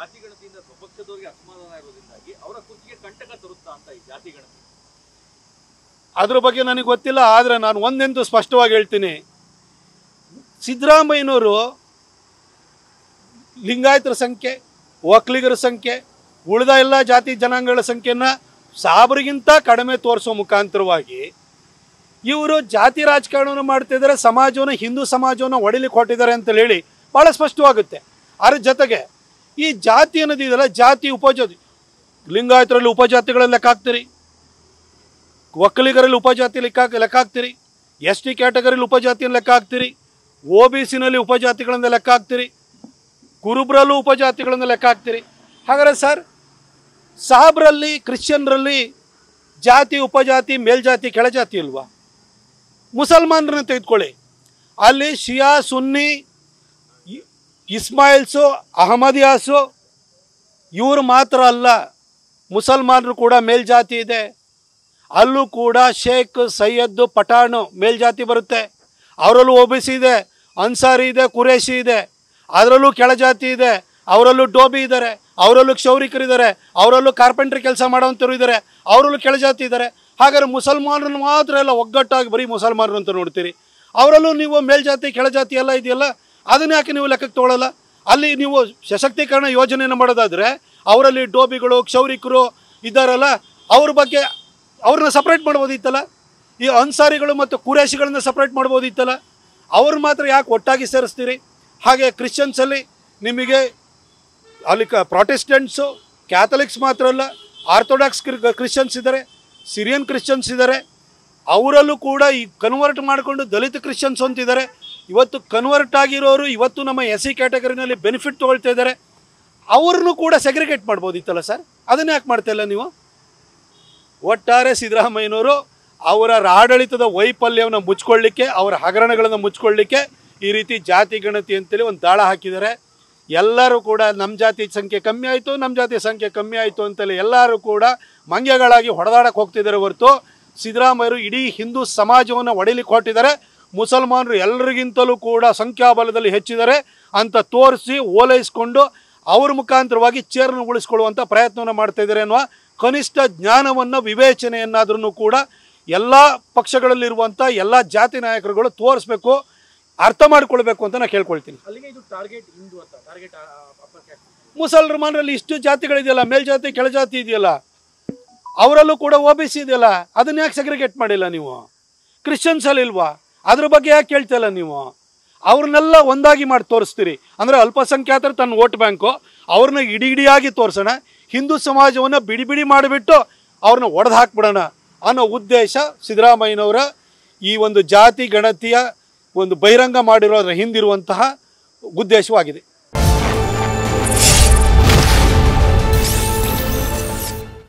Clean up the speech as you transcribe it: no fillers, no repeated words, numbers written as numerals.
ಜಾತಿ ಗಣತಿಯಿಂದ ಸ್ವಪಕ್ಷದವರಿಗೆ ಅಸಮಾಧಾನ ಇರೋದ್ರಿಂದಾಗಿ ಅವರ ಕುರ್ಚಿಗೆ ಕಂಟಕ ತರುತ್ತಾ ಅಂತ ಈ ಜಾತಿ ಗಣತಿ? ಅದ್ರ ಬಗ್ಗೆ ನನಗೆ ಗೊತ್ತಿಲ್ಲ. ಆದರೆ ನಾನು ಒಂದೆಂದು ಸ್ಪಷ್ಟವಾಗಿ ಹೇಳ್ತೀನಿ, ಸಿದ್ದರಾಮಯ್ಯನವರು ಲಿಂಗಾಯತರ ಸಂಖ್ಯೆ, ಒಕ್ಕಲಿಗರ ಸಂಖ್ಯೆ, ಉಳಿದ ಎಲ್ಲ ಜಾತಿ ಜನಾಂಗಗಳ ಸಂಖ್ಯೆಯನ್ನು ಸಾಬ್ರಿಗಿಂತ ಕಡಿಮೆ ತೋರಿಸೋ ಮುಖಾಂತರವಾಗಿ ಇವರು ಜಾತಿ ರಾಜಕಾರಣವನ್ನು ಮಾಡ್ತಿದ್ದಾರೆ, ಸಮಾಜವನ್ನು, ಹಿಂದೂ ಸಮಾಜವನ್ನು ಒಡಿಲಿಕ್ಕೆ ಹೊಟ್ಟಿದ್ದಾರೆ ಅಂತ ಹೇಳಿ ಭಾಳ ಸ್ಪಷ್ಟವಾಗುತ್ತೆ. ಅದ್ರ ಜೊತೆಗೆ ಈ ಜಾತಿ ಅನ್ನೋದಿದೆಯಲ್ಲ, ಜಾತಿ ಉಪಜಾತಿ, ಲಿಂಗಾಯತರಲ್ಲಿ ಉಪಜಾತಿಗಳಲ್ಲಿ ಲೆಕ್ಕ ಹಾಕ್ತೀರಿ, ಒಕ್ಕಲಿಗರಲ್ಲಿ ಉಪಜಾತಿ ಲೆಕ್ಕ ಹಾಕ್ತೀರಿ, ಎಸ್ ಟಿ ಕ್ಯಾಟಗರಿಲಿ ಉಪಜಾತಿಯನ್ನು ಲೆಕ್ಕ ಹಾಕ್ತೀರಿ, ಒ ಬಿ ಸಿನಲ್ಲಿ ಉಪಜಾತಿಗಳನ್ನು ಲೆಕ್ಕ ಹಾಕ್ತೀರಿ, ಕುರುಬ್ರಲ್ಲೂ ಉಪಜಾತಿಗಳನ್ನು ಲೆಕ್ಕ ಹಾಕ್ತೀರಿ. ಹಾಗಾದರೆ ಸರ್, ಸಾಬ್ರಲ್ಲಿ, ಕ್ರಿಶ್ಚಿಯನ್ರಲ್ಲಿ ಜಾತಿ, ಉಪಜಾತಿ, ಮೇಲ್ಜಾತಿ, ಕೆಳಜಾತಿ ಇಲ್ವಾ? ಮುಸಲ್ಮಾನರನ್ನ ತೆಗೆದುಕೊಳ್ಳಿ, ಅಲ್ಲಿ ಶಿಯಾ, ಸುನ್ನಿ, ಇಸ್ಮಾಯಿಲ್ಸು, ಅಹಮದಿಯಾಸು ಇವರು ಮಾತ್ರ ಅಲ್ಲ, ಮುಸಲ್ಮಾನರು ಕೂಡ ಮೇಲ್ಜಾತಿ ಇದೆ. ಅಲ್ಲೂ ಕೂಡ ಶೇಖ್, ಸೈಯದ್, ಪಠಾಣು ಮೇಲ್ಜಾತಿ ಬರುತ್ತೆ. ಅವರಲ್ಲೂ ಒ ಬಿ ಸಿ ಇದೆ, ಅನ್ಸಾರಿ ಇದೆ, ಕುರೇಶಿ ಇದೆ. ಅದರಲ್ಲೂ ಕೆಳಜಾತಿ ಇದೆ, ಅವರಲ್ಲೂ ಡೋಬಿ ಇದ್ದಾರೆ, ಅವರಲ್ಲೂ ಕ್ಷೌರಿಕರಿದ್ದಾರೆ, ಅವರಲ್ಲೂ ಕಾರ್ಪೆಂಟ್ರಿ ಕೆಲಸ ಮಾಡೋವಂಥವ್ರು ಇದ್ದಾರೆ, ಅವರಲ್ಲೂ ಕೆಳಜಾತಿ ಇದ್ದಾರೆ. ಹಾಗಾದ್ರೆ ಮುಸಲ್ಮಾನರನ್ನು ಮಾತ್ರ ಎಲ್ಲ ಒಗ್ಗಟ್ಟಾಗಿ ಬರೀ ಮುಸಲ್ಮಾನರು ಅಂತ ನೋಡ್ತೀರಿ. ಅವರಲ್ಲೂ ನೀವು ಮೇಲ್ಜಾತಿ, ಕೆಳಜಾತಿ ಎಲ್ಲ ಇದೆಯಲ್ಲ, ಅದನ್ನ ಯಾಕೆ ನೀವು ಲೆಕ್ಕಕ್ಕೆ ತೊಗೊಳ್ಳಲ್ಲ? ಅಲ್ಲಿ ನೀವು ಸಶಕ್ತೀಕರಣ ಯೋಜನೆಯನ್ನು ಮಾಡೋದಾದರೆ ಅವರಲ್ಲಿ ಡೋಬಿಗಳು, ಕ್ಷೌರಿಕರು ಇದ್ದಾರಲ್ಲ, ಅವ್ರ ಬಗ್ಗೆ ಅವ್ರನ್ನ ಸಪ್ರೇಟ್ ಮಾಡ್ಬೋದಿತ್ತಲ್ಲ. ಈ ಅನ್ಸಾರಿಗಳು ಮತ್ತು ಕುರೇಶಿಗಳನ್ನ ಸಪ್ರೇಟ್ ಮಾಡ್ಬೋದಿತ್ತಲ್ಲ. ಅವ್ರು ಮಾತ್ರ ಯಾಕೆ ಒಟ್ಟಾಗಿ ಸೇರಿಸ್ತೀರಿ? ಹಾಗೆ ಕ್ರಿಶ್ಚಿಯನ್ಸಲ್ಲಿ ನಿಮಗೆ ಅಲ್ಲಿ ಪ್ರೊಟೆಸ್ಟೆಂಟ್ಸು, ಕ್ಯಾಥಲಿಕ್ಸ್ ಮಾತ್ರ ಅಲ್ಲ, ಆರ್ಥೋಡಾಕ್ಸ್ ಕ್ರಿಶ್ಚಿಯನ್ಸ್ ಇದ್ದಾರೆ, ಸಿರಿಯನ್ ಕ್ರಿಶ್ಚಿಯನ್ಸ್ ಇದ್ದಾರೆ. ಅವರಲ್ಲೂ ಕೂಡ ಈ ಕನ್ವರ್ಟ್ ಮಾಡಿಕೊಂಡು ದಲಿತ ಕ್ರಿಶ್ಚಿಯನ್ಸ್ ಅಂತಿದ್ದಾರೆ. ಇವತ್ತು ಕನ್ವರ್ಟ್ ಆಗಿರೋರು ಇವತ್ತು ನಮ್ಮ ಎಸ್ ಸಿ ಕ್ಯಾಟಗರಿನಲ್ಲಿ ಬೆನಿಫಿಟ್ ತೊಗೊಳ್ತಾ ಇದ್ದಾರೆ. ಅವ್ರನ್ನೂ ಕೂಡ ಸೆಗ್ರಿಗೇಟ್ ಮಾಡ್ಬೋದಿತ್ತಲ್ಲ ಸರ್, ಅದನ್ನ ಯಾಕೆ ಮಾಡ್ತಾಯಿಲ್ಲ ನೀವು? ಒಟ್ಟಾರೆ ಸಿದ್ದರಾಮಯ್ಯನವರು ಅವರ ಆಡಳಿತದ ವೈಫಲ್ಯವನ್ನು ಮುಚ್ಕೊಳ್ಳಿಕ್ಕೆ, ಅವರ ಹಗರಣಗಳನ್ನು ಮುಚ್ಕೊಳ್ಳಿಕ್ಕೆ ಈ ರೀತಿ ಜಾತಿ ಗಣತಿ ಅಂತೇಳಿ ಒಂದು ದಾಳ ಹಾಕಿದ್ದಾರೆ. ಎಲ್ಲರೂ ಕೂಡ ನಮ್ಮ ಜಾತಿ ಸಂಖ್ಯೆ ಕಮ್ಮಿ ಆಯಿತು, ನಮ್ಮ ಜಾತಿ ಸಂಖ್ಯೆ ಕಮ್ಮಿ ಆಯಿತು ಅಂತೇಳಿ ಎಲ್ಲರೂ ಕೂಡ ಮಂಗ್ಯಗಳಾಗಿ ಹೊಡೆದಾಡಕ್ಕೆ ಹೋಗ್ತಿದ್ದಾರೆ ಹೊರತು ಸಿದ್ದರಾಮಯ್ಯರು ಇಡೀ ಹಿಂದೂ ಸಮಾಜವನ್ನು ಒಡಿಲಿಕ್ಕೆ ಹೊರಟಿದ್ದಾರೆ. ಮುಸಲ್ಮಾನರು ಎಲ್ಲರಿಗಿಂತಲೂ ಕೂಡ ಸಂಖ್ಯಾಬಲದಲ್ಲಿ ಹೆಚ್ಚಿದ್ದಾರೆ ಅಂತ ತೋರಿಸಿ ಓಲೈಸ್ಕೊಂಡು ಅವ್ರ ಮುಖಾಂತರವಾಗಿ ಚೇರನ್ನು ಉಳಿಸ್ಕೊಳ್ಳುವಂಥ ಪ್ರಯತ್ನವನ್ನು ಮಾಡ್ತಾ ಇದ್ದಾರೆ ಅನ್ನುವ ಕನಿಷ್ಠ ಜ್ಞಾನವನ್ನು, ವಿವೇಚನೆಯನ್ನಾದ್ರೂ ಕೂಡ ಎಲ್ಲ ಪಕ್ಷಗಳಲ್ಲಿರುವಂಥ ಎಲ್ಲ ಜಾತಿ ನಾಯಕರುಗಳು ತೋರಿಸ್ಬೇಕು, ಅರ್ಥ ಮಾಡ್ಕೊಳ್ಬೇಕು ಅಂತ ನಾನು ಕೇಳ್ಕೊಳ್ತೀನಿ. ಮುಸಲ್ಮಾನರಲ್ಲಿ ಇಷ್ಟು ಜಾತಿಗಳಿದೆಯಲ್ಲ, ಮೇಲ್ಜಾತಿ, ಕೆಳಜಾತಿ ಇದೆಯಲ್ಲ, ಅವರಲ್ಲೂ ಕೂಡ ಒ ಬಿ ಸಿ ಇದೆಯಲ್ಲ, ಅದನ್ನ ಯಾಕೆ ಸೆಗ್ರಿಗೇಟ್ ಮಾಡಿಲ್ಲ ನೀವು? ಕ್ರಿಶ್ಚಿಯನ್ಸಲ್ಲಿ ಇಲ್ವಾ? ಅದ್ರ ಬಗ್ಗೆ ಯಾಕೆ ಕೇಳ್ತಾ ಇಲ್ಲ ನೀವು? ಅವ್ರನ್ನೆಲ್ಲ ಒಂದಾಗಿ ಮಾಡಿ ತೋರಿಸ್ತೀರಿ. ಅಂದರೆ ಅಲ್ಪಸಂಖ್ಯಾತರು ತನ್ನ ವೋಟ್ ಬ್ಯಾಂಕು, ಅವ್ರನ್ನ ಇಡಿಯಾಗಿ ತೋರಿಸೋಣ, ಹಿಂದೂ ಸಮಾಜವನ್ನು ಬಿಡಿ ಬಿಡಿ ಮಾಡಿಬಿಟ್ಟು ಅವ್ರನ್ನ ಒಡೆದು ಹಾಕ್ಬಿಡೋಣ ಅನ್ನೋ ಉದ್ದೇಶ ಸಿದ್ದರಾಮಯ್ಯನವರ ಈ ಒಂದು ಜಾತಿ ಗಣತಿಯ ಒಂದು ಬಹಿರಂಗ ಮಾಡಿರೋದ್ರ ಹಿಂದಿರುವಂತಹ ಉದ್ದೇಶವಾಗಿದೆ.